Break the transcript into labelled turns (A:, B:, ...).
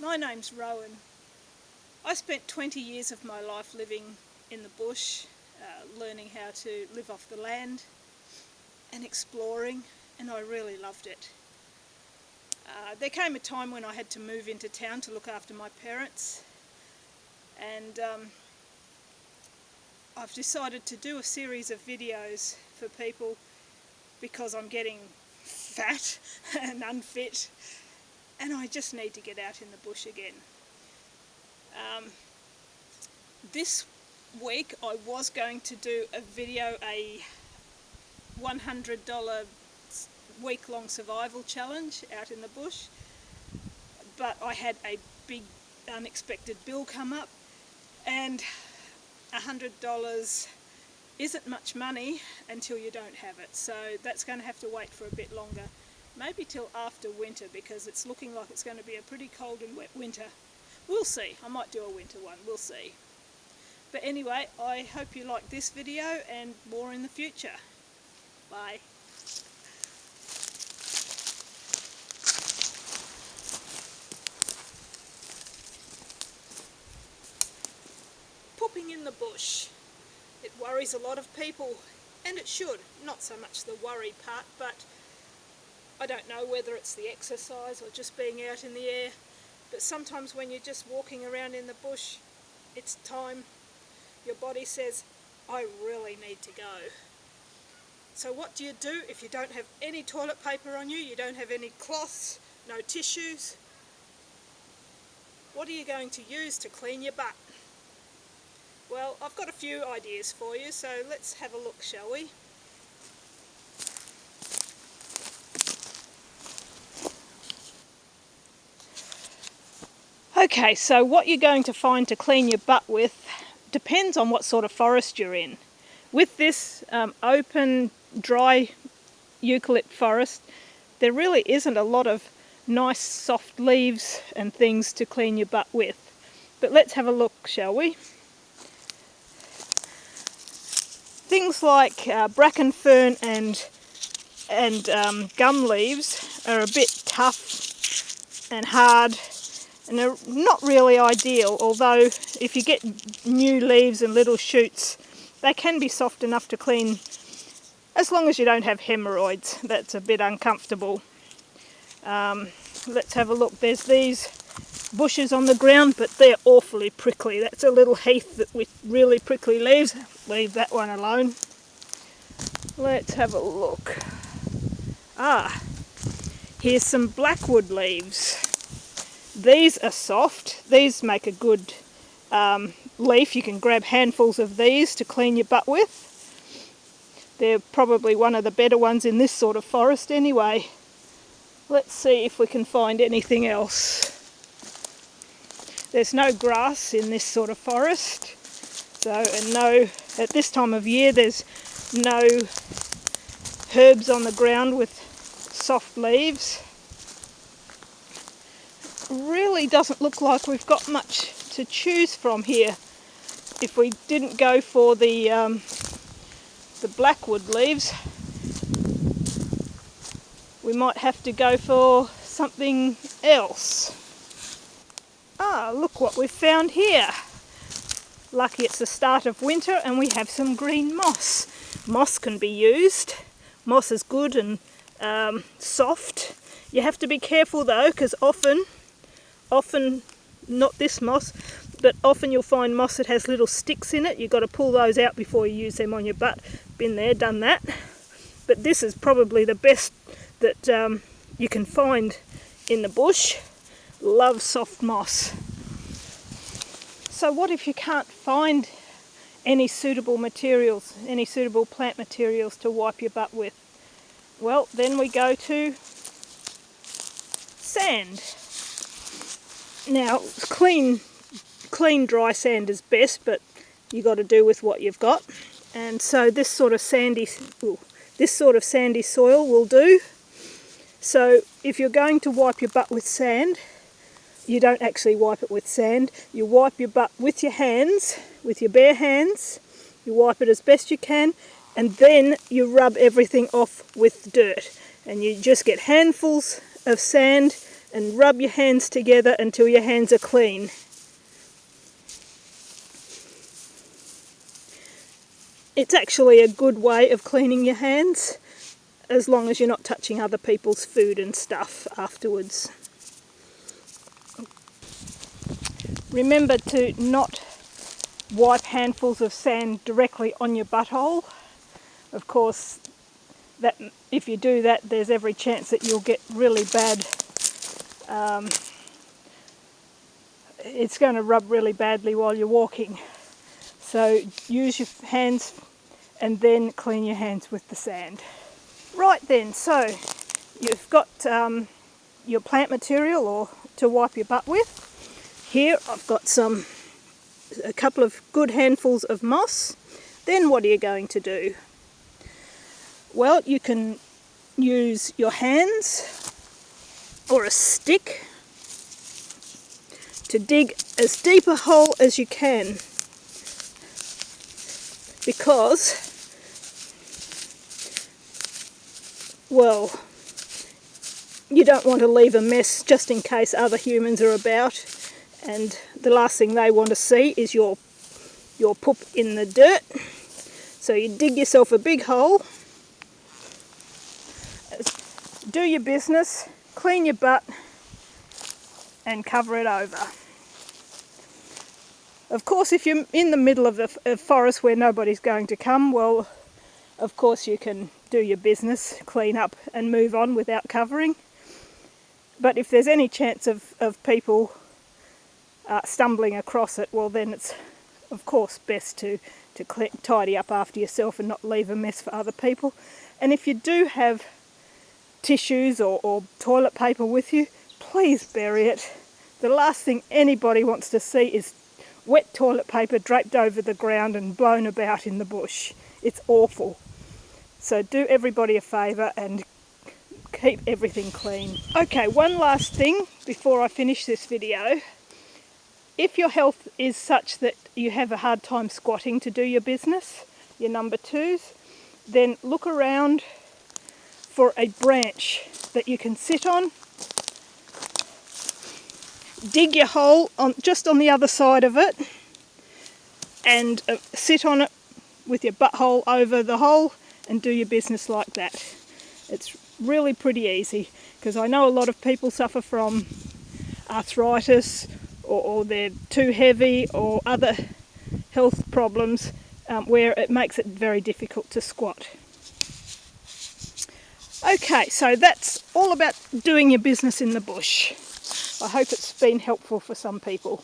A: My name's Rowan. I spent 20 years of my life living in the bush, learning how to live off the land and exploring, and I really loved it. There came a time when I had to move into town to look after my parents, and I've decided to do a series of videos for people because I'm getting fat and unfit, and I just need to get out in the bush again. This week I was going to do a video, a $100 week-long survival challenge out in the bush, but I had a big unexpected bill come up, and $100 isn't much money until you don't have it, so that's going to have to wait for a bit longer, maybe till after winter, because it's looking like it's going to be a pretty cold and wet winter. We'll see. I might do a winter one, we'll see. But anyway, I hope you like this video and more in the future. Bye. Pooping in the bush. It worries a lot of people, and it should. Not so much the worry part, but I don't know whether it's the exercise or just being out in the air, but sometimes when you're just walking around in the bush, it's time. Your body says, I really need to go. So what do you do if you don't have any toilet paper on you, you don't have any cloths, no tissues? What are you going to use to clean your butt? Well, I've got a few ideas for you, so let's have a look, shall we? Okay, so what you're going to find to clean your butt with depends on what sort of forest you're in. With this open, dry eucalypt forest, there really isn't a lot of nice soft leaves and things to clean your butt with. But let's have a look, shall we? Things like bracken fern and gum leaves are a bit tough and hard, and they're not really ideal, although if you get new leaves and little shoots, they can be soft enough to clean, as long as you don't have hemorrhoids. That's a bit uncomfortable. Let's have a look. There's these bushes on the ground, but they're awfully prickly. That's a little heath with really prickly leaves. Leave that one alone. Let's have a look. Here's some blackwood leaves. These are soft. These make a good leaf. You can grab handfuls of these to clean your butt with. They're probably one of the better ones in this sort of forest anyway. Let's see if we can find anything else. There's no grass in this sort of forest, at this time of year there's no herbs on the ground with soft leaves. Really doesn't look like we've got much to choose from here. If we didn't go for the blackwood leaves, we might have to go for something else. Look what we've found here. Lucky it's the start of winter and we have some green moss. Moss can be used. Moss is good and soft. You have to be careful though, because often, not this moss, but often you'll find moss that has little sticks in it. You've got to pull those out before you use them on your butt. Been there, done that. But this is probably the best that you can find in the bush. Love soft moss. So what if you can't find any suitable materials, any suitable plant materials to wipe your butt with? Well, then we go to sand. Now, clean dry sand is best, but you got to do with what you've got. And so this sort of sandy soil will do. So if you're going to wipe your butt with sand, you don't actually wipe it with sand. You wipe your butt with your hands, with your bare hands. You wipe it as best you can, and then you rub everything off with dirt. And you just get handfuls of sand and rub your hands together until your hands are clean. It's actually a good way of cleaning your hands, as long as you're not touching other people's food and stuff afterwards. Remember to not wipe handfuls of sand directly on your butthole. Of course, that if you do that, there's every chance that you'll get really bad, it's going to rub really badly while you're walking. So use your hands and then clean your hands with the sand. Right then, so you've got your plant material or to wipe your butt with. Here I've got a couple of good handfuls of moss. Then what are you going to do? Well, you can use your hands or a stick to dig as deep a hole as you can, because, well, you don't want to leave a mess just in case other humans are about, and the last thing they want to see is your poop in the dirt. So you dig yourself a big hole, do your business, clean your butt and cover it over. Of course, if you're in the middle of a forest where nobody's going to come, well, of course you can do your business, clean up and move on without covering. But if there's any chance of people stumbling across it, well then it's of course best to tidy up after yourself and not leave a mess for other people. And if you do have tissues or toilet paper with you, please bury it. The last thing anybody wants to see is wet toilet paper draped over the ground and blown about in the bush. It's awful. So do everybody a favour and keep everything clean. Okay, one last thing before I finish this video. If your health is such that you have a hard time squatting to do your business, your number twos, then look around for a branch that you can sit on. Dig your hole just on the other side of it and sit on it with your butthole over the hole and do your business like that. It's really pretty easy, because I know a lot of people suffer from arthritis or they're too heavy or other health problems where it makes it very difficult to squat. Okay, so that's all about doing your business in the bush. I hope it's been helpful for some people.